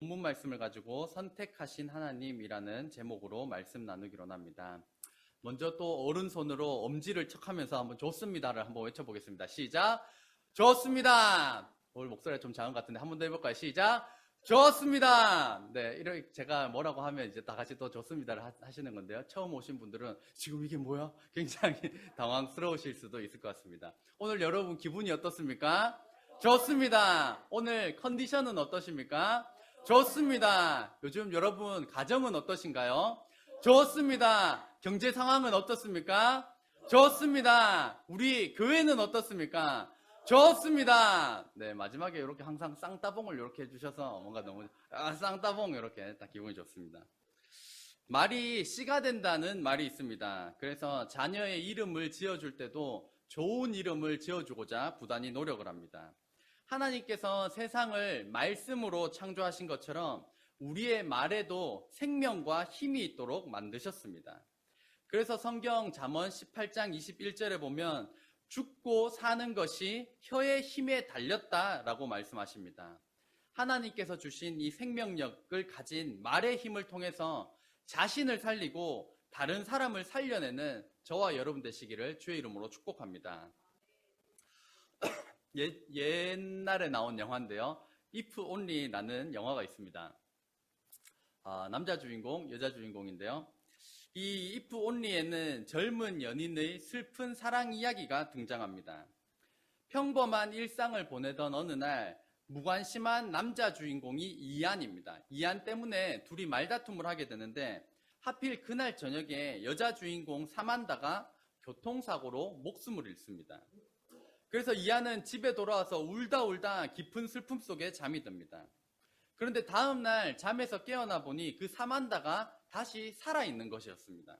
본문 말씀을 가지고 선택하신 하나님이라는 제목으로 말씀 나누기로 합니다. 먼저 또 오른손으로 엄지를 척하면서 한번 좋습니다를 한번 외쳐보겠습니다. 시작! 좋습니다! 오늘 목소리가 좀 작은 것 같은데 한 번 더 해볼까요? 시작! 좋습니다! 네, 이렇게 제가 뭐라고 하면 이제 다 같이 또 좋습니다를 하시는 건데요. 처음 오신 분들은 지금 이게 뭐야? 굉장히 당황스러우실 수도 있을 것 같습니다. 오늘 여러분 기분이 어떻습니까? 좋습니다. 오늘 컨디션은 어떠십니까? 좋습니다. 요즘 여러분 가정은 어떠신가요? 좋습니다. 경제 상황은 어떻습니까? 좋습니다. 우리 교회는 어떻습니까? 좋습니다. 네, 마지막에 이렇게 항상 쌍따봉을 이렇게 해주셔서 뭔가 너무 쌍따봉 이렇게 딱 기분이 좋습니다. 말이 씨가 된다는 말이 있습니다. 그래서 자녀의 이름을 지어줄 때도 좋은 이름을 지어주고자 부단히 노력을 합니다. 하나님께서 세상을 말씀으로 창조하신 것처럼 우리의 말에도 생명과 힘이 있도록 만드셨습니다. 그래서 성경 잠언 18장 21절에 보면 죽고 사는 것이 혀의 힘에 달렸다라고 말씀하십니다. 하나님께서 주신 이 생명력을 가진 말의 힘을 통해서 자신을 살리고 다른 사람을 살려내는 저와 여러분 되시기를 주의 이름으로 축복합니다. 옛날에 나온 영화인데요. If Only라는 영화가 있습니다. 남자 주인공, 여자 주인공인데요. 이 If Only에는 젊은 연인의 슬픈 사랑 이야기가 등장합니다. 평범한 일상을 보내던 어느 날 무관심한 남자 주인공이 이안입니다. 이안 때문에 둘이 말다툼을 하게 되는데 하필 그날 저녁에 여자 주인공 사만다가 교통사고로 목숨을 잃습니다. 그래서 이안은 집에 돌아와서 울다 깊은 슬픔 속에 잠이 듭니다. 그런데 다음날 잠에서 깨어나 보니 그 사만다가 다시 살아있는 것이었습니다.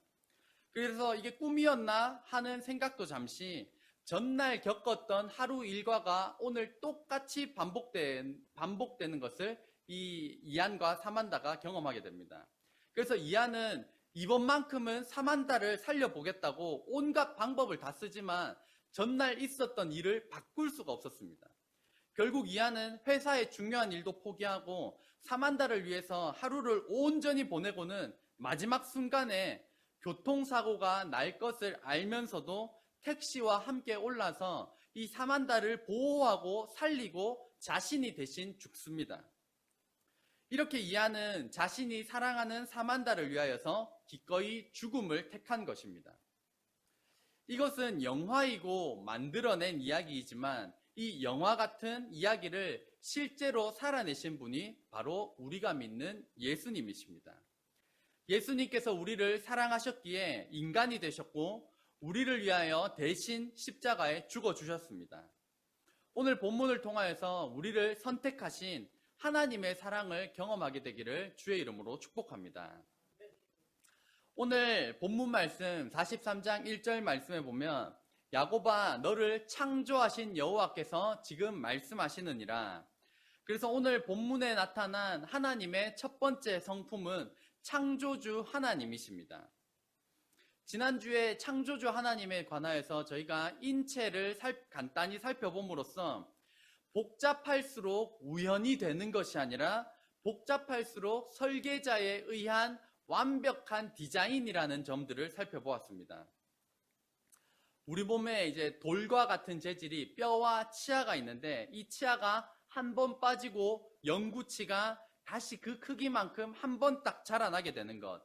그래서 이게 꿈이었나 하는 생각도 잠시 전날 겪었던 하루 일과가 오늘 똑같이 반복되는 것을 이 이안과 사만다가 경험하게 됩니다. 그래서 이안은 이번만큼은 사만다를 살려보겠다고 온갖 방법을 다 쓰지만 전날 있었던 일을 바꿀 수가 없었습니다. 결국 이안은 회사의 중요한 일도 포기하고 사만다를 위해서 하루를 온전히 보내고는 마지막 순간에 교통사고가 날 것을 알면서도 택시와 함께 올라서 이 사만다를 보호하고 살리고 자신이 대신 죽습니다. 이렇게 이안은 자신이 사랑하는 사만다를 위하여서 기꺼이 죽음을 택한 것입니다. 이것은 영화이고 만들어낸 이야기이지만 이 영화 같은 이야기를 실제로 살아내신 분이 바로 우리가 믿는 예수님이십니다. 예수님께서 우리를 사랑하셨기에 인간이 되셨고 우리를 위하여 대신 십자가에 죽어주셨습니다. 오늘 본문을 통하여서 우리를 선택하신 하나님의 사랑을 경험하게 되기를 주의 이름으로 축복합니다. 오늘 본문 말씀 43장 1절 말씀에 보면 야곱아 너를 창조하신 여호와께서 지금 말씀하시느니라. 그래서 오늘 본문에 나타난 하나님의 첫 번째 성품은 창조주 하나님이십니다. 지난주에 창조주 하나님에 관하여서 저희가 인체를 간단히 살펴봄으로써 복잡할수록 우연이 되는 것이 아니라 복잡할수록 설계자에 의한 완벽한 디자인이라는 점들을 살펴보았습니다. 우리 몸에 이제 돌과 같은 재질이 뼈와 치아가 있는데 이 치아가 한 번 빠지고 영구치가 다시 그 크기만큼 한 번 딱 자라나게 되는 것.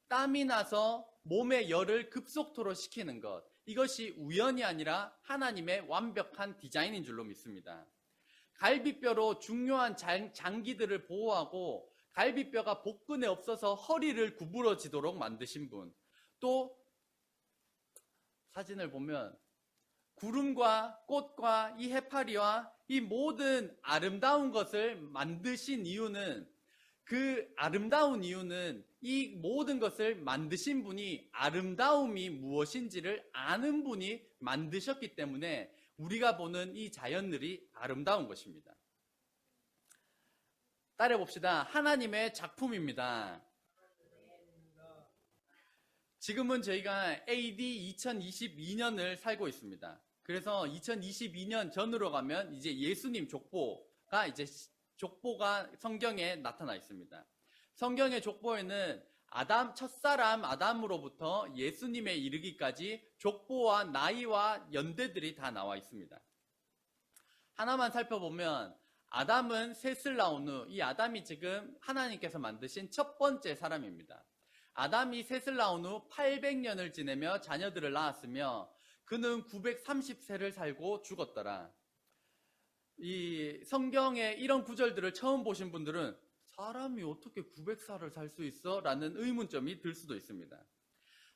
땀이 나서 몸의 열을 급속도로 식히는 것. 이것이 우연이 아니라 하나님의 완벽한 디자인인 줄로 믿습니다. 갈비뼈로 중요한 장기들을 보호하고 갈비뼈가 복근에 없어서 허리를 구부러지도록 만드신 분. 또 사진을 보면 구름과 꽃과 이 해파리와 이 모든 아름다운 것을 만드신 이유는 그 아름다운 이유는 이 모든 것을 만드신 분이 아름다움이 무엇인지를 아는 분이 만드셨기 때문에 우리가 보는 이 자연들이 아름다운 것입니다. 따라해봅시다. 하나님의 작품입니다. 지금은 저희가 AD 2022년을 살고 있습니다. 그래서 2022년 전으로 가면 이제 예수님 족보가 이제 족보가 성경에 나타나 있습니다. 성경의 족보에는 첫사람 아담으로부터 예수님에 이르기까지 족보와 나이와 연대들이 다 나와 있습니다. 하나만 살펴보면 아담은 셋을 낳은 후, 이 아담이 지금 하나님께서 만드신 첫 번째 사람입니다. 아담이 셋을 낳은 후 800년을 지내며 자녀들을 낳았으며 그는 930세를 살고 죽었더라. 이 성경에 이런 구절들을 처음 보신 분들은 사람이 어떻게 900살을 살 수 있어? 라는 의문점이 들 수도 있습니다.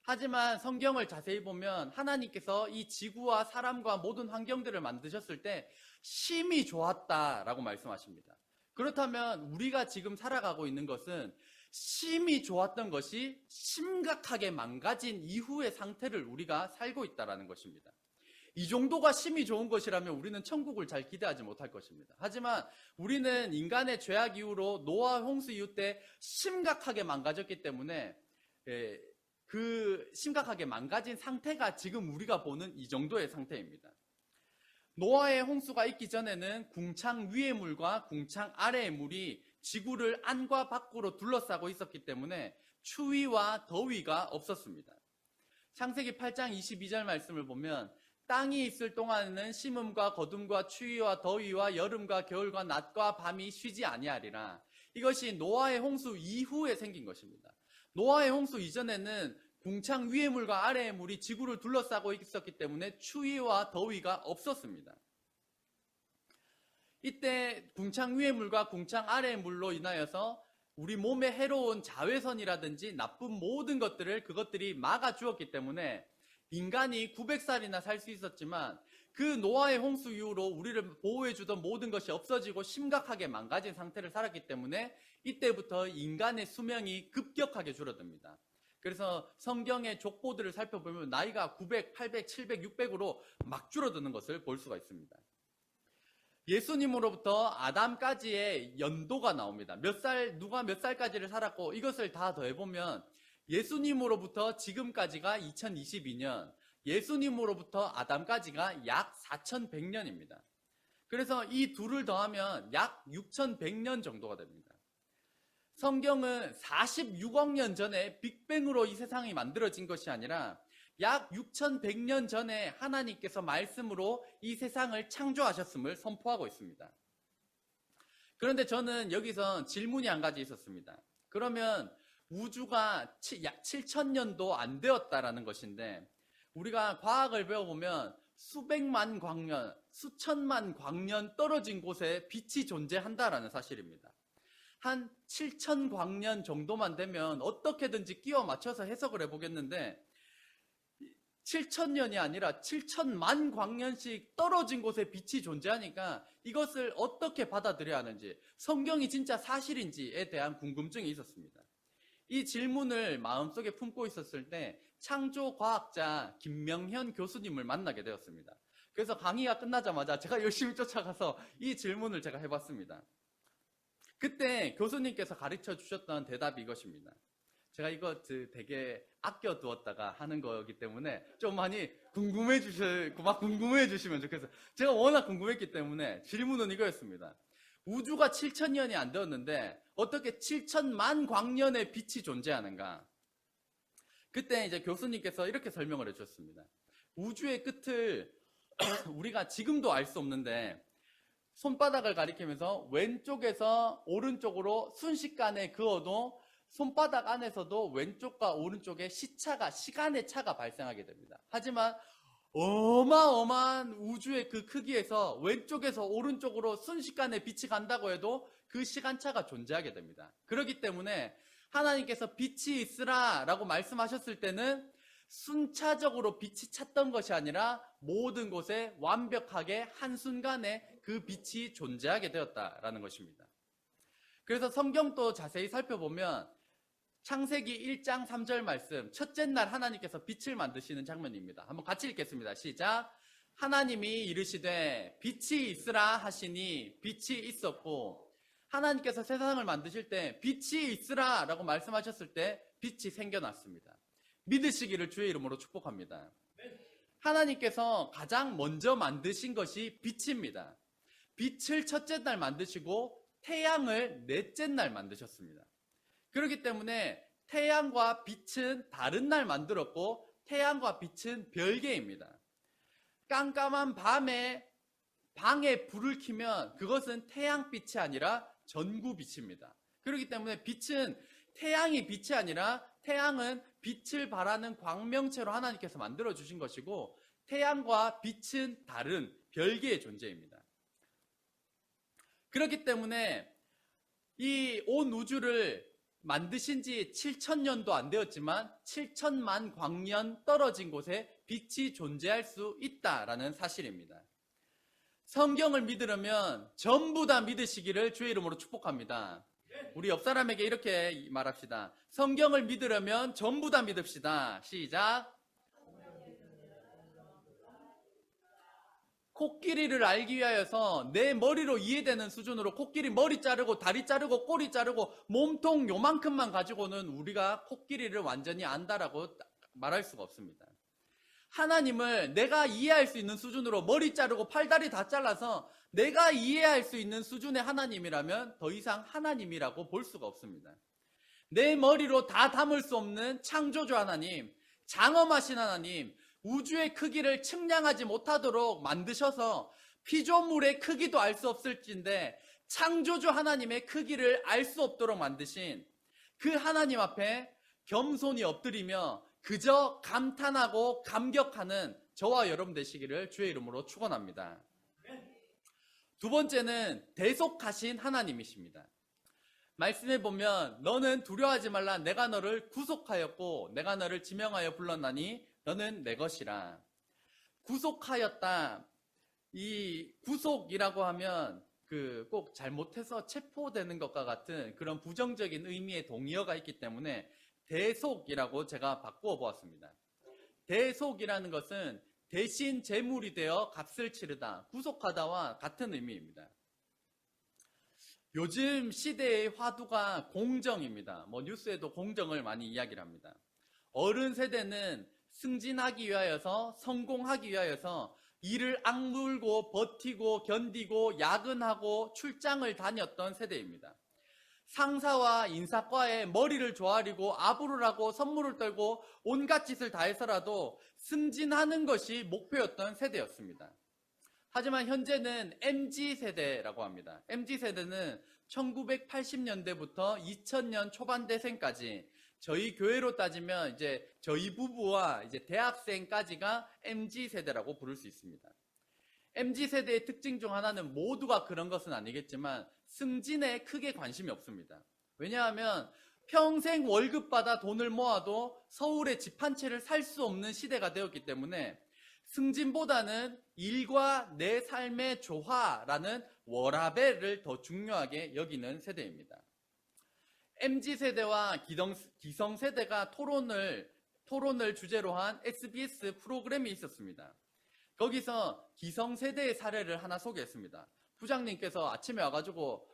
하지만 성경을 자세히 보면 하나님께서 이 지구와 사람과 모든 환경들을 만드셨을 때 심히 좋았다라고 말씀하십니다. 그렇다면 우리가 지금 살아가고 있는 것은 심히 좋았던 것이 심각하게 망가진 이후의 상태를 우리가 살고 있다는 것입니다. 이 정도가 심히 좋은 것이라면 우리는 천국을 잘 기대하지 못할 것입니다. 하지만 우리는 인간의 죄악 이후로 노아 홍수 이후 때 심각하게 망가졌기 때문에 그 심각하게 망가진 상태가 지금 우리가 보는 이 정도의 상태입니다. 노아의 홍수가 있기 전에는 궁창 위의 물과 궁창 아래의 물이 지구를 안과 밖으로 둘러싸고 있었기 때문에 추위와 더위가 없었습니다. 창세기 8장 22절 말씀을 보면 땅이 있을 동안에는 심음과 거둠과 추위와 더위와 여름과 겨울과 낮과 밤이 쉬지 아니하리라. 이것이 노아의 홍수 이후에 생긴 것입니다. 노아의 홍수 이전에는 궁창 위의 물과 아래의 물이 지구를 둘러싸고 있었기 때문에 추위와 더위가 없었습니다. 이때 궁창 위의 물과 궁창 아래의 물로 인하여서 우리 몸에 해로운 자외선이라든지 나쁜 모든 그것들이 막아주었기 때문에 인간이 900살이나 살 수 있었지만 그 노아의 홍수 이후로 우리를 보호해주던 모든 것이 없어지고 심각하게 망가진 상태를 살았기 때문에 이때부터 인간의 수명이 급격하게 줄어듭니다. 그래서 성경의 족보들을 살펴보면 나이가 900, 800, 700, 600으로 막 줄어드는 것을 볼 수가 있습니다. 예수님으로부터 아담까지의 연도가 나옵니다. 누가 몇 살까지를 살았고 이것을 다 더해보면 예수님으로부터 지금까지가 2022년, 예수님으로부터 아담까지가 약 4100년입니다. 그래서 이 둘을 더하면 약 6100년 정도가 됩니다. 성경은 46억 년 전에 빅뱅으로 이 세상이 만들어진 것이 아니라 약 6100년 전에 하나님께서 말씀으로 이 세상을 창조하셨음을 선포하고 있습니다. 그런데 저는 여기서 질문이 한 가지 있었습니다. 그러면 우주가 약 7000년도 안 되었다라는 것인데 우리가 과학을 배워보면 수백만 광년, 수천만 광년 떨어진 곳에 빛이 존재한다라는 사실입니다. 한 7000광년 정도만 되면 어떻게든지 끼워 맞춰서 해석을 해보겠는데 7000년이 아니라 7000만 광년씩 떨어진 곳에 빛이 존재하니까 이것을 어떻게 받아들여야 하는지, 성경이 진짜 사실인지에 대한 궁금증이 있었습니다. 이 질문을 마음속에 품고 있었을 때 창조과학자 김명현 교수님을 만나게 되었습니다. 그래서 강의가 끝나자마자 제가 열심히 쫓아가서 이 질문을 제가 해봤습니다. 그때 교수님께서 가르쳐 주셨던 대답이 이것입니다. 제가 이거 되게 아껴두었다가 하는 거기 때문에 좀 많이 궁금해 주시면 좋겠어요. 제가 워낙 궁금했기 때문에 질문은 이거였습니다. 우주가 7000년이 안 되었는데 어떻게 7000만 광년의 빛이 존재하는가? 그때 이제 교수님께서 이렇게 설명을 해주셨습니다. 우주의 끝을 우리가 지금도 알 수 없는데 손바닥을 가리키면서 왼쪽에서 오른쪽으로 순식간에 그어도 손바닥 안에서도 왼쪽과 오른쪽에 시간의 차가 발생하게 됩니다. 하지만 어마어마한 우주의 그 크기에서 왼쪽에서 오른쪽으로 순식간에 빛이 간다고 해도 그 시간차가 존재하게 됩니다. 그렇기 때문에 하나님께서 빛이 있으라 라고 말씀하셨을 때는 순차적으로 빛이 찼던 것이 아니라 모든 곳에 완벽하게 한순간에 그 빛이 존재하게 되었다라는 것입니다. 그래서 성경도 자세히 살펴보면 창세기 1장 3절 말씀, 첫째 날 하나님께서 빛을 만드시는 장면입니다. 한번 같이 읽겠습니다. 시작. 하나님이 이르시되 빛이 있으라 하시니 빛이 있었고, 하나님께서 세상을 만드실 때 빛이 있으라 라고 말씀하셨을 때 빛이 생겨났습니다. 믿으시기를 주의 이름으로 축복합니다. 하나님께서 가장 먼저 만드신 것이 빛입니다. 빛을 첫째 날 만드시고 태양을 넷째 날 만드셨습니다. 그렇기 때문에 태양과 빛은 다른 날 만들었고 태양과 빛은 별개입니다. 깜깜한 밤에 방에 불을 켜면 그것은 태양빛이 아니라 전구빛입니다. 그렇기 때문에 빛은 태양이 빛이 아니라 태양은 빛을 발하는 광명체로 하나님께서 만들어 주신 것이고 태양과 빛은 다른 별개의 존재입니다. 그렇기 때문에 이 온 우주를 만드신 지 7,000년도 안 되었지만 7천만 광년 떨어진 곳에 빛이 존재할 수 있다라는 사실입니다. 성경을 믿으려면 전부 다 믿으시기를 주의 이름으로 축복합니다. 우리 옆 사람에게 이렇게 말합시다. 성경을 믿으려면 전부 다 믿읍시다. 시작. 코끼리를 알기 위하여서 내 머리로 이해되는 수준으로 코끼리 머리 자르고 다리 자르고 꼬리 자르고 몸통 요만큼만 가지고는 우리가 코끼리를 완전히 안다라고 말할 수가 없습니다. 하나님을 내가 이해할 수 있는 수준으로 머리 자르고 팔다리 다 잘라서 내가 이해할 수 있는 수준의 하나님이라면 더 이상 하나님이라고 볼 수가 없습니다. 내 머리로 다 담을 수 없는 창조주 하나님, 장엄하신 하나님, 우주의 크기를 측량하지 못하도록 만드셔서 피조물의 크기도 알 수 없을진데 창조주 하나님의 크기를 알 수 없도록 만드신 그 하나님 앞에 겸손히 엎드리며 그저 감탄하고 감격하는 저와 여러분 되시기를 주의 이름으로 축원합니다. 두 번째는 대속하신 하나님이십니다. 말씀해 보면 너는 두려워하지 말라. 내가 너를 구속하였고 내가 너를 지명하여 불렀나니 너는 내 것이라. 구속하였다. 이 구속이라고 하면 꼭 잘못해서 체포되는 것과 같은 그런 부정적인 의미의 동의어가 있기 때문에 대속이라고 제가 바꾸어 보았습니다. 대속이라는 것은 대신 제물이 되어 값을 치르다, 구속하다와 같은 의미입니다. 요즘 시대의 화두가 공정입니다. 뉴스에도 공정을 많이 이야기를 합니다. 어른 세대는 승진하기 위하여서, 성공하기 위하여서 일을 악물고 버티고 견디고 야근하고 출장을 다녔던 세대입니다. 상사와 인사과에 머리를 조아리고 아부를 하고 선물을 떨고 온갖 짓을 다 해서라도 승진하는 것이 목표였던 세대였습니다. 하지만 현재는 MZ세대라고 합니다. MZ세대는 1980년대부터 2000년 초반대생까지 저희 교회로 따지면 이제 저희 부부와 이제 대학생까지가 MZ세대라고 부를 수 있습니다. MZ세대의 특징 중 하나는 모두가 그런 것은 아니겠지만 승진에 크게 관심이 없습니다. 왜냐하면 평생 월급 받아 돈을 모아도 서울에 집 한 채를 살 수 없는 시대가 되었기 때문에 승진보다는 일과 내 삶의 조화라는 워라밸을 더 중요하게 여기는 세대입니다. MZ세대와 기성세대가 토론을 주제로 한 SBS 프로그램이 있었습니다. 거기서 기성세대의 사례를 하나 소개했습니다. 부장님께서 아침에 와가지고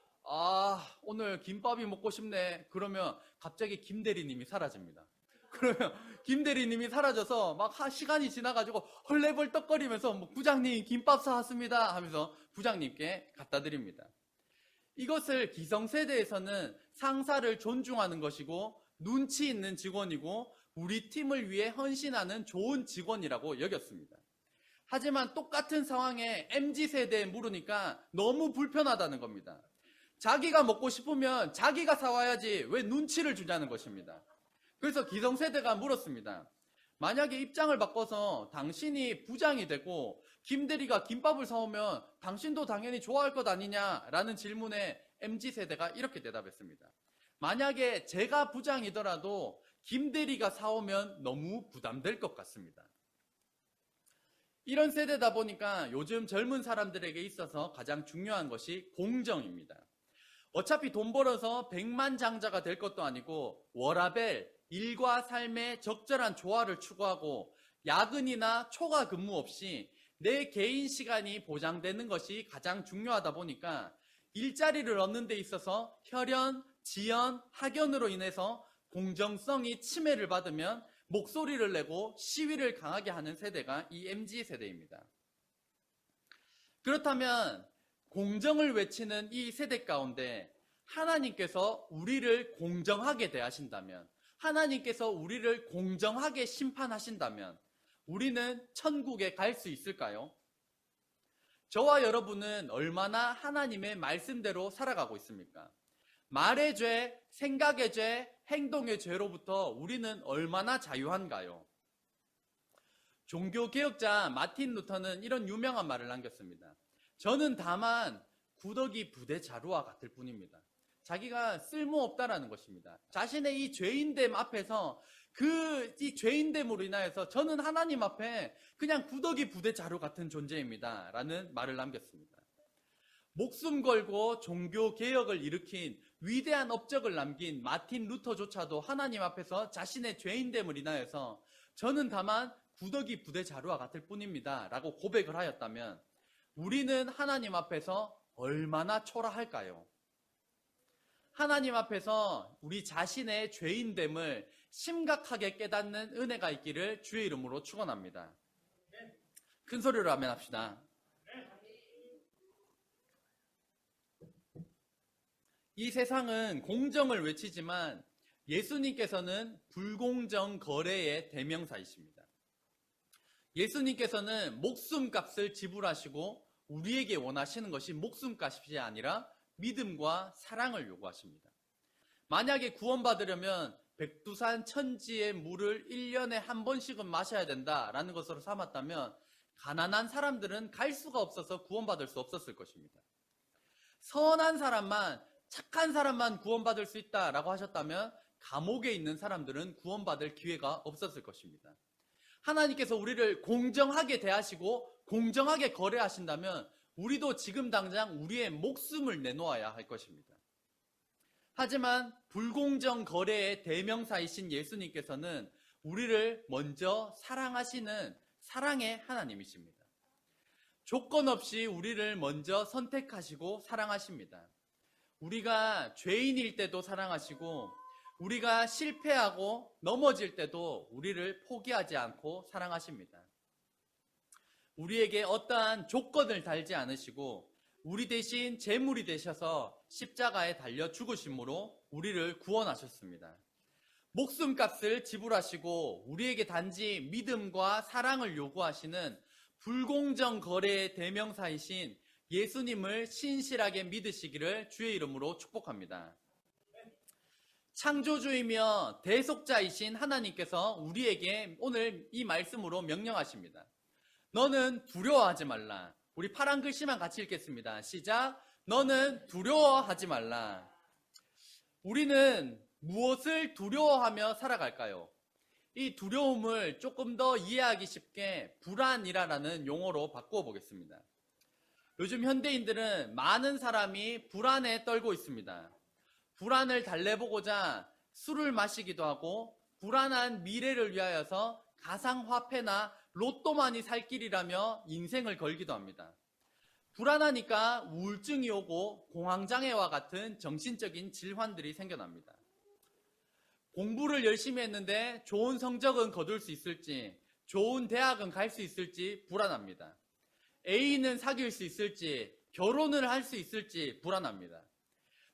오늘 김밥이 먹고 싶네. 그러면 갑자기 김 대리님이 사라집니다. 그러면 김 대리님이 사라져서 막 시간이 지나가지고 헐레벌떡거리면서 부장님 김밥 사왔습니다 하면서 부장님께 갖다 드립니다. 이것을 기성세대에서는 상사를 존중하는 것이고 눈치 있는 직원이고 우리 팀을 위해 헌신하는 좋은 직원이라고 여겼습니다. 하지만 똑같은 상황에 MZ세대에 물으니까 너무 불편하다는 겁니다. 자기가 먹고 싶으면 자기가 사와야지 왜 눈치를 주냐는 것입니다. 그래서 기성세대가 물었습니다. 만약에 입장을 바꿔서 당신이 부장이 되고 김대리가 김밥을 사오면 당신도 당연히 좋아할 것 아니냐라는 질문에 MZ세대가 이렇게 대답했습니다. 만약에 제가 부장이더라도 김대리가 사오면 너무 부담될 것 같습니다. 이런 세대다 보니까 요즘 젊은 사람들에게 있어서 가장 중요한 것이 공정입니다. 어차피 돈 벌어서 백만장자가 될 것도 아니고 워라밸, 일과 삶의 적절한 조화를 추구하고 야근이나 초과 근무 없이 내 개인 시간이 보장되는 것이 가장 중요하다 보니까 일자리를 얻는 데 있어서 혈연, 지연, 학연으로 인해서 공정성이 침해를 받으면 목소리를 내고 시위를 강하게 하는 세대가 이 MZ세대입니다. 그렇다면 공정을 외치는 이 세대 가운데 하나님께서 우리를 공정하게 대하신다면, 하나님께서 우리를 공정하게 심판하신다면 우리는 천국에 갈 수 있을까요? 저와 여러분은 얼마나 하나님의 말씀대로 살아가고 있습니까? 말의 죄, 생각의 죄, 행동의 죄로부터 우리는 얼마나 자유한가요? 종교개혁자 마틴 루터는 이런 유명한 말을 남겼습니다. 저는 다만 구더기 부대 자루와 같을 뿐입니다. 자기가 쓸모없다라는 것입니다. 자신의 이 죄인됨 앞에서 이 죄인됨으로 인하여서 저는 하나님 앞에 그냥 구더기 부대 자루 같은 존재입니다. 라는 말을 남겼습니다. 목숨 걸고 종교개혁을 일으킨 위대한 업적을 남긴 마틴 루터조차도 하나님 앞에서 자신의 죄인됨을 인하여서 저는 다만 구더기 부대 자루와 같을 뿐입니다. 라고 고백을 하였다면 우리는 하나님 앞에서 얼마나 초라할까요? 하나님 앞에서 우리 자신의 죄인됨을 심각하게 깨닫는 은혜가 있기를 주의 이름으로 축원합니다. 큰 소리로 아멘 합시다. 이 세상은 공정을 외치지만 예수님께서는 불공정 거래의 대명사이십니다. 예수님께서는 목숨값을 지불하시고 우리에게 원하시는 것이 목숨값이 아니라 믿음과 사랑을 요구하십니다. 만약에 구원받으려면 백두산 천지의 물을 1년에 한 번씩은 마셔야 된다라는 것으로 삼았다면 가난한 사람들은 갈 수가 없어서 구원받을 수 없었을 것입니다. 선한 사람만, 착한 사람만 구원받을 수 있다라고 하셨다면 감옥에 있는 사람들은 구원받을 기회가 없었을 것입니다. 하나님께서 우리를 공정하게 대하시고 공정하게 거래하신다면 우리도 지금 당장 우리의 목숨을 내놓아야 할 것입니다. 하지만 불공정 거래의 대명사이신 예수님께서는 우리를 먼저 사랑하시는 사랑의 하나님이십니다. 조건 없이 우리를 먼저 선택하시고 사랑하십니다. 우리가 죄인일 때도 사랑하시고 우리가 실패하고 넘어질 때도 우리를 포기하지 않고 사랑하십니다. 우리에게 어떠한 조건을 달지 않으시고 우리 대신 제물이 되셔서 십자가에 달려 죽으심으로 우리를 구원하셨습니다. 목숨값을 지불하시고 우리에게 단지 믿음과 사랑을 요구하시는 불공정 거래의 대명사이신 예수님을 신실하게 믿으시기를 주의 이름으로 축복합니다. 창조주이며 대속자이신 하나님께서 우리에게 오늘 이 말씀으로 명령하십니다. 너는 두려워하지 말라. 우리 파란 글씨만 같이 읽겠습니다. 시작. 너는 두려워하지 말라. 우리는 무엇을 두려워하며 살아갈까요? 이 두려움을 조금 더 이해하기 쉽게 불안이라는 용어로 바꾸어 보겠습니다. 요즘 현대인들은 많은 사람이 불안에 떨고 있습니다. 불안을 달래보고자 술을 마시기도 하고 불안한 미래를 위하여서 가상화폐나 로또만이 살 길이라며 인생을 걸기도 합니다. 불안하니까 우울증이 오고 공황장애와 같은 정신적인 질환들이 생겨납니다. 공부를 열심히 했는데 좋은 성적은 거둘 수 있을지, 좋은 대학은 갈 수 있을지 불안합니다. 애인은 사귈 수 있을지, 결혼을 할 수 있을지 불안합니다.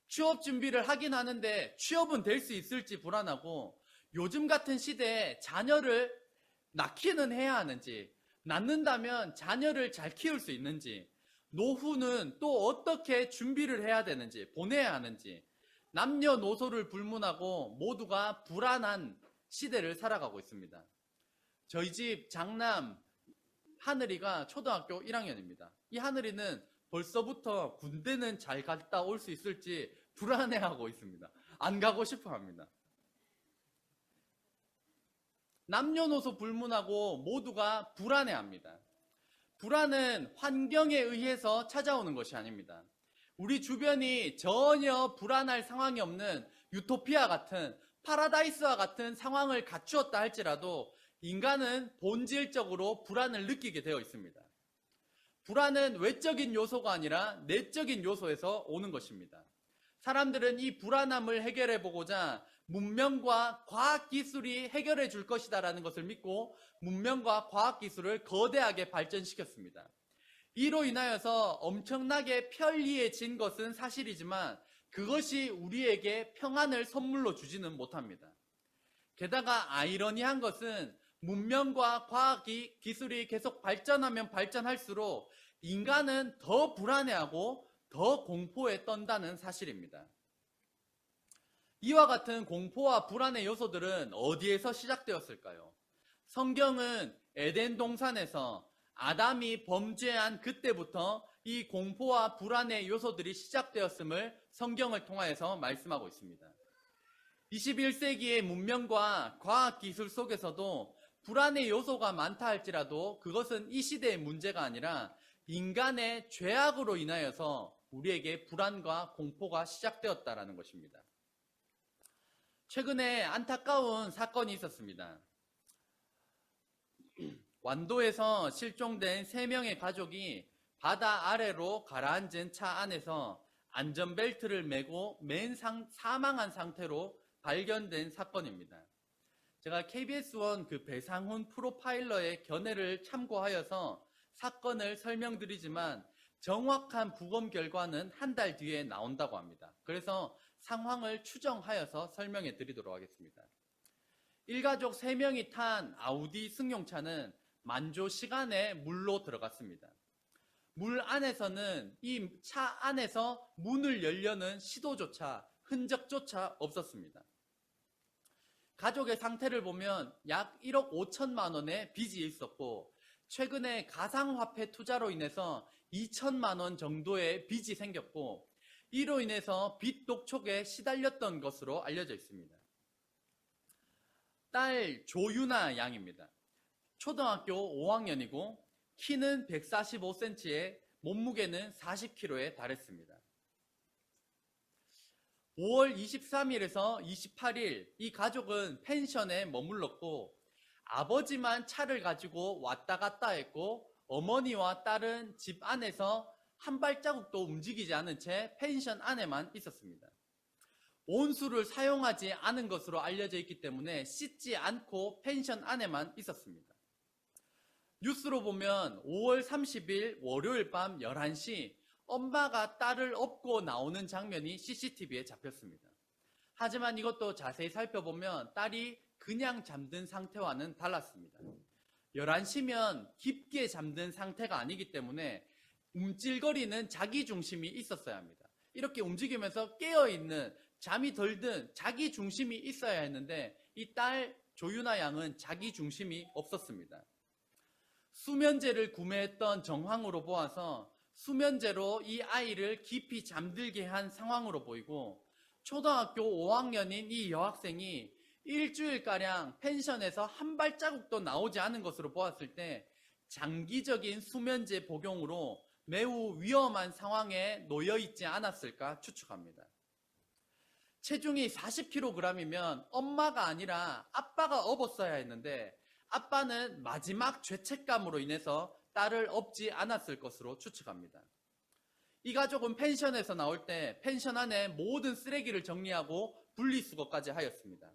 취업 준비를 하긴 하는데 취업은 될 수 있을지 불안하고 요즘 같은 시대에 자녀를 낳기는 해야 하는지, 낳는다면 자녀를 잘 키울 수 있는지, 노후는 또 어떻게 준비를 해야 되는지, 보내야 하는지, 남녀노소를 불문하고 모두가 불안한 시대를 살아가고 있습니다. 저희 집 장남 하늘이가 초등학교 1학년입니다. 이 하늘이는 벌써부터 군대는 잘 갔다 올 수 있을지 불안해하고 있습니다. 안 가고 싶어 합니다. 남녀노소 불문하고 모두가 불안해합니다. 불안은 환경에 의해서 찾아오는 것이 아닙니다. 우리 주변이 전혀 불안할 상황이 없는 유토피아 같은 파라다이스와 같은 상황을 갖추었다 할지라도 인간은 본질적으로 불안을 느끼게 되어 있습니다. 불안은 외적인 요소가 아니라 내적인 요소에서 오는 것입니다. 사람들은 이 불안함을 해결해 보고자 문명과 과학기술이 해결해 줄 것이다라는 것을 믿고 문명과 과학기술을 거대하게 발전시켰습니다. 이로 인하여서 엄청나게 편리해진 것은 사실이지만 그것이 우리에게 평안을 선물로 주지는 못합니다. 게다가 아이러니한 것은 문명과 과학이 기술이 계속 발전하면 발전할수록 인간은 더 불안해하고 더 공포에 떤다는 사실입니다. 이와 같은 공포와 불안의 요소들은 어디에서 시작되었을까요? 성경은 에덴 동산에서 아담이 범죄한 그때부터 이 공포와 불안의 요소들이 시작되었음을 성경을 통하여서 말씀하고 있습니다. 21세기의 문명과 과학기술 속에서도 불안의 요소가 많다 할지라도 그것은 이 시대의 문제가 아니라 인간의 죄악으로 인하여서 우리에게 불안과 공포가 시작되었다는 것입니다. 최근에 안타까운 사건이 있었습니다. 완도에서 실종된 3명의 가족이 바다 아래로 가라앉은 차 안에서 안전벨트를 매고 사망한 상태로 발견된 사건입니다. 제가 KBS1 그 배상훈 프로파일러의 견해를 참고하여서 사건을 설명드리지만 정확한 부검 결과는 한 달 뒤에 나온다고 합니다. 그래서 상황을 추정하여서 설명해 드리도록 하겠습니다. 일가족 3명이 탄 아우디 승용차는 만조 시간에 물로 들어갔습니다. 물 안에서는 이 차 안에서 문을 열려는 시도조차 흔적조차 없었습니다. 가족의 상태를 보면 약 1억 5천만 원의 빚이 있었고 최근에 가상화폐 투자로 인해서 2천만 원 정도의 빚이 생겼고 이로 인해서 빚 독촉에 시달렸던 것으로 알려져 있습니다. 딸 조유나 양입니다. 초등학교 5학년이고 키는 145cm에 몸무게는 40kg에 달했습니다. 5월 23일에서 28일 이 가족은 펜션에 머물렀고 아버지만 차를 가지고 왔다 갔다 했고 어머니와 딸은 집 안에서 한 발자국도 움직이지 않은 채 펜션 안에만 있었습니다. 온수를 사용하지 않은 것으로 알려져 있기 때문에 씻지 않고 펜션 안에만 있었습니다. 뉴스로 보면 5월 30일 월요일 밤 11시 엄마가 딸을 업고 나오는 장면이 CCTV에 잡혔습니다. 하지만 이것도 자세히 살펴보면 딸이 그냥 잠든 상태와는 달랐습니다. 11시면 깊게 잠든 상태가 아니기 때문에 움찔거리는 자기중심이 있었어야 합니다. 이렇게 움직이면서 깨어있는, 잠이 덜 든 자기중심이 있어야 했는데 이 딸 조유나 양은 자기중심이 없었습니다. 수면제를 구매했던 정황으로 보아서 수면제로 이 아이를 깊이 잠들게 한 상황으로 보이고 초등학교 5학년인 이 여학생이 일주일가량 펜션에서 한 발자국도 나오지 않은 것으로 보았을 때 장기적인 수면제 복용으로 매우 위험한 상황에 놓여 있지 않았을까 추측합니다. 체중이 40kg이면 엄마가 아니라 아빠가 업었어야 했는데 아빠는 마지막 죄책감으로 인해서 딸을 업지 않았을 것으로 추측합니다. 이 가족은 펜션에서 나올 때 펜션 안에 모든 쓰레기를 정리하고 분리수거까지 하였습니다.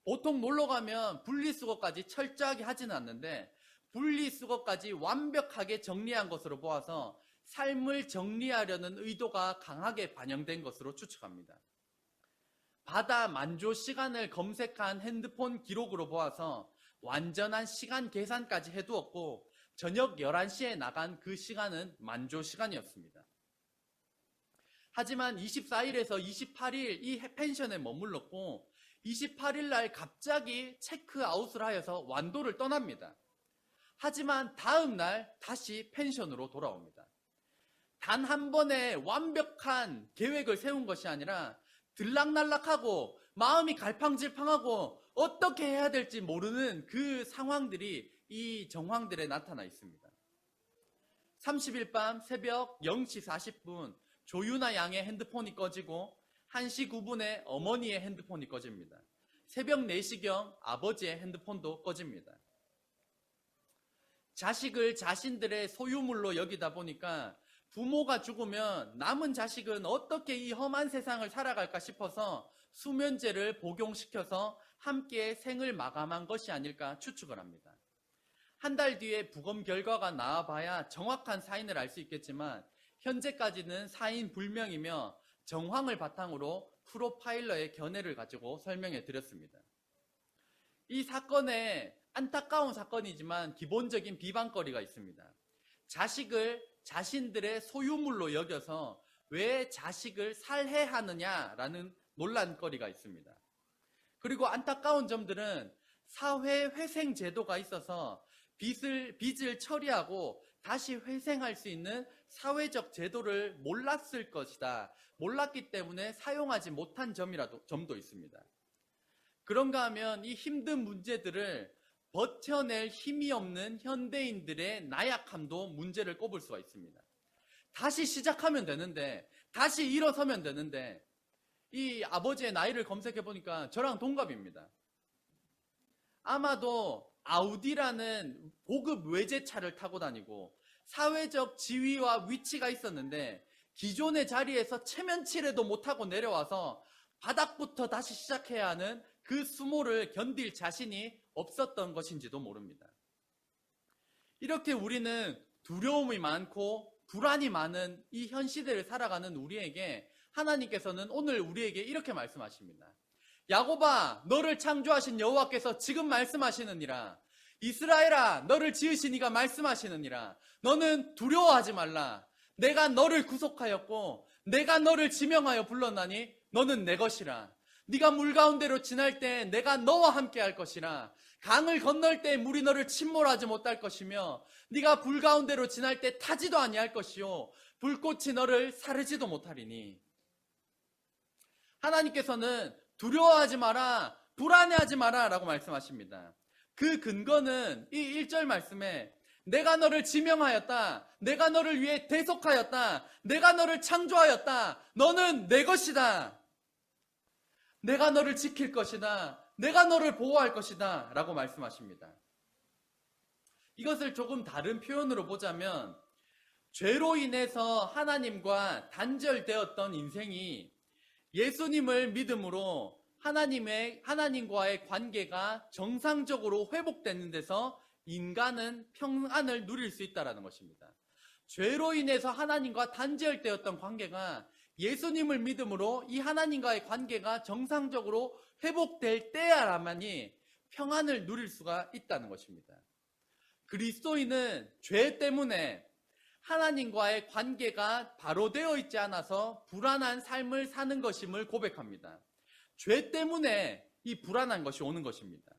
보통 놀러 가면 분리수거까지 철저하게 하지는 않는데 분리수거까지 완벽하게 정리한 것으로 보아서 삶을 정리하려는 의도가 강하게 반영된 것으로 추측합니다. 바다 만조 시간을 검색한 핸드폰 기록으로 보아서 완전한 시간 계산까지 해두었고 저녁 11시에 나간 그 시간은 만조 시간이었습니다. 하지만 24일에서 28일 이 펜션에 머물렀고 28일 날 갑자기 체크아웃을 하여서 완도를 떠납니다. 하지만 다음 날 다시 펜션으로 돌아옵니다. 단 한 번의 완벽한 계획을 세운 것이 아니라 들락날락하고 마음이 갈팡질팡하고 어떻게 해야 될지 모르는 그 상황들이 이 정황들에 나타나 있습니다. 30일 밤 새벽 0시 40분 조유나 양의 핸드폰이 꺼지고 1시 9분에 어머니의 핸드폰이 꺼집니다. 새벽 4시경 아버지의 핸드폰도 꺼집니다. 자식을 자신들의 소유물로 여기다 보니까 부모가 죽으면 남은 자식은 어떻게 이 험한 세상을 살아갈까 싶어서 수면제를 복용시켜서 함께 생을 마감한 것이 아닐까 추측을 합니다. 한 달 뒤에 부검 결과가 나와봐야 정확한 사인을 알 수 있겠지만 현재까지는 사인 불명이며 정황을 바탕으로 프로파일러의 견해를 가지고 설명해 드렸습니다. 이 사건에 안타까운 사건이지만 기본적인 비방거리가 있습니다. 자식을 자신들의 소유물로 여겨서 왜 자식을 살해하느냐라는 논란거리가 있습니다. 그리고 안타까운 점들은 사회회생 제도가 있어서 빚을 처리하고 다시 회생할 수 있는 사회적 제도를 몰랐을 것이다. 몰랐기 때문에 사용하지 못한 점도 있습니다. 그런가 하면 이 힘든 문제들을 버텨낼 힘이 없는 현대인들의 나약함도 문제를 꼽을 수가 있습니다. 다시 시작하면 되는데, 다시 일어서면 되는데, 이 아버지의 나이를 검색해 보니까 저랑 동갑입니다. 아마도 아우디라는 고급 외제차를 타고 다니고 사회적 지위와 위치가 있었는데 기존의 자리에서 체면치레도 못하고 내려와서 바닥부터 다시 시작해야 하는 그 수모를 견딜 자신이 없었던 것인지도 모릅니다. 이렇게 우리는 두려움이 많고 불안이 많은 이 현 시대를 살아가는 우리에게 하나님께서는 오늘 우리에게 이렇게 말씀하십니다. 야곱아, 너를 창조하신 여호와께서 지금 말씀하시느니라. 이스라엘아, 너를 지으신 이가 말씀하시느니라. 너는 두려워하지 말라. 내가 너를 구속하였고 내가 너를 지명하여 불렀나니 너는 내 것이라. 네가 물 가운데로 지날 때 내가 너와 함께 할 것이라. 강을 건널 때 물이 너를 침몰하지 못할 것이며 네가 불 가운데로 지날 때 타지도 아니할 것이요 불꽃이 너를 사르지도 못하리니. 하나님께서는 두려워하지 마라, 불안해하지 마라 라고 말씀하십니다. 그 근거는 이 1절 말씀에 내가 너를 지명하였다, 내가 너를 위해 대속하였다, 내가 너를 창조하였다, 너는 내 것이다, 내가 너를 지킬 것이다, 내가 너를 보호할 것이다 라고 말씀하십니다. 이것을 조금 다른 표현으로 보자면 죄로 인해서 하나님과 단절되었던 인생이 예수님을 믿음으로 하나님과의 관계가 정상적으로 회복되는 데서 인간은 평안을 누릴 수 있다는 것입니다. 죄로 인해서 하나님과 단절되었던 관계가 예수님을 믿음으로 이 하나님과의 관계가 정상적으로 회복될 때야만이 평안을 누릴 수가 있다는 것입니다. 그리스도인은 죄 때문에 하나님과의 관계가 바로 되어 있지 않아서 불안한 삶을 사는 것임을 고백합니다. 죄 때문에 이 불안한 것이 오는 것입니다.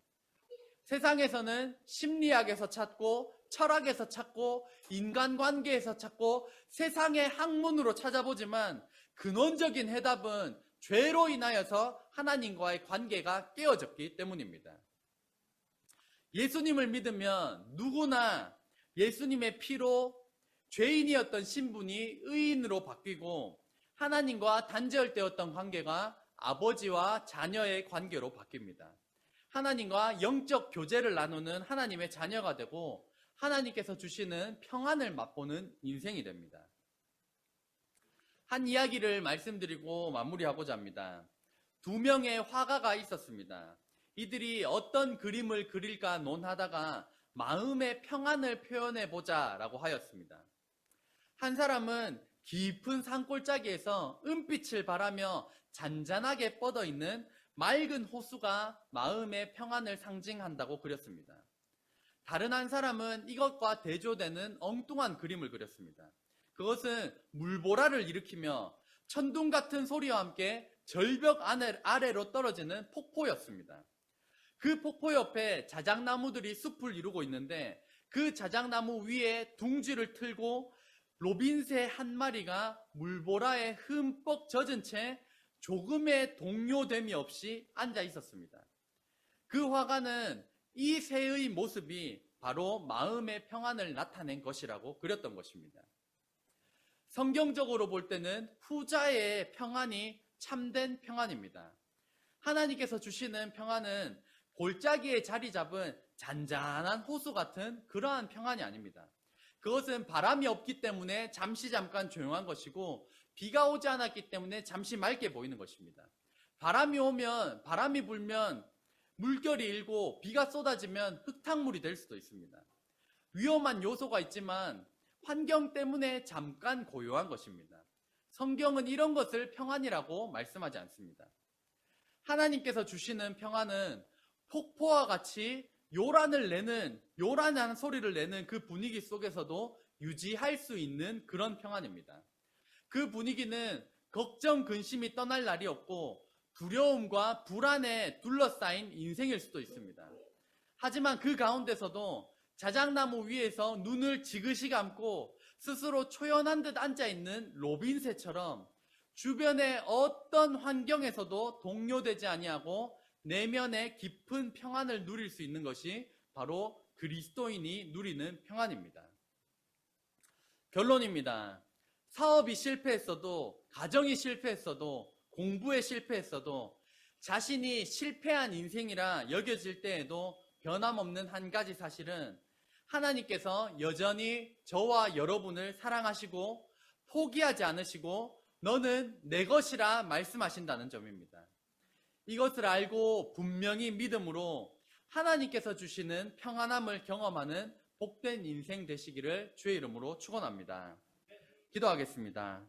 세상에서는 심리학에서 찾고 철학에서 찾고 인간관계에서 찾고 세상의 학문으로 찾아보지만 근원적인 해답은 죄로 인하여서 하나님과의 관계가 깨어졌기 때문입니다. 예수님을 믿으면 누구나 예수님의 피로 죄인이었던 신분이 의인으로 바뀌고 하나님과 단절되었던 관계가 아버지와 자녀의 관계로 바뀝니다. 하나님과 영적 교제를 나누는 하나님의 자녀가 되고 하나님께서 주시는 평안을 맛보는 인생이 됩니다. 한 이야기를 말씀드리고 마무리하고자 합니다. 2명의 화가가 있었습니다. 이들이 어떤 그림을 그릴까 논하다가 마음의 평안을 표현해보자 라고 하였습니다. 한 사람은 깊은 산골짜기에서 은빛을 바라며 잔잔하게 뻗어있는 맑은 호수가 마음의 평안을 상징한다고 그렸습니다. 다른 한 사람은 이것과 대조되는 엉뚱한 그림을 그렸습니다. 그것은 물보라를 일으키며 천둥 같은 소리와 함께 절벽 아래로 떨어지는 폭포였습니다. 그 폭포 옆에 자작나무들이 숲을 이루고 있는데 그 자작나무 위에 둥지를 틀고 로빈새 한 마리가 물보라에 흠뻑 젖은 채 조금의 동요됨이 없이 앉아 있었습니다. 그 화가는 이 새의 모습이 바로 마음의 평안을 나타낸 것이라고 그렸던 것입니다. 성경적으로 볼 때는 후자의 평안이 참된 평안입니다. 하나님께서 주시는 평안은 골짜기에 자리 잡은 잔잔한 호수 같은 그러한 평안이 아닙니다. 그것은 바람이 없기 때문에 잠깐 조용한 것이고 비가 오지 않았기 때문에 잠시 맑게 보이는 것입니다. 바람이 불면 물결이 일고 비가 쏟아지면 흙탕물이 될 수도 있습니다. 위험한 요소가 있지만 환경 때문에 잠깐 고요한 것입니다. 성경은 이런 것을 평안이라고 말씀하지 않습니다. 하나님께서 주시는 평안은 폭포와 같이 요란한 소리를 내는 그 분위기 속에서도 유지할 수 있는 그런 평안입니다. 그 분위기는 걱정, 근심이 떠날 날이 없고 두려움과 불안에 둘러싸인 인생일 수도 있습니다. 하지만 그 가운데서도 자작나무 위에서 눈을 지그시 감고 스스로 초연한 듯 앉아있는 로빈새처럼 주변의 어떤 환경에서도 동요되지 아니하고 내면의 깊은 평안을 누릴 수 있는 것이 바로 그리스도인이 누리는 평안입니다. 결론입니다. 사업이 실패했어도, 가정이 실패했어도, 공부에 실패했어도 자신이 실패한 인생이라 여겨질 때에도 변함없는 한 가지 사실은 하나님께서 여전히 저와 여러분을 사랑하시고 포기하지 않으시고 너는 내 것이라 말씀하신다는 점입니다. 이것을 알고 분명히 믿음으로 하나님께서 주시는 평안함을 경험하는 복된 인생 되시기를 주의 이름으로 축원합니다. 기도하겠습니다.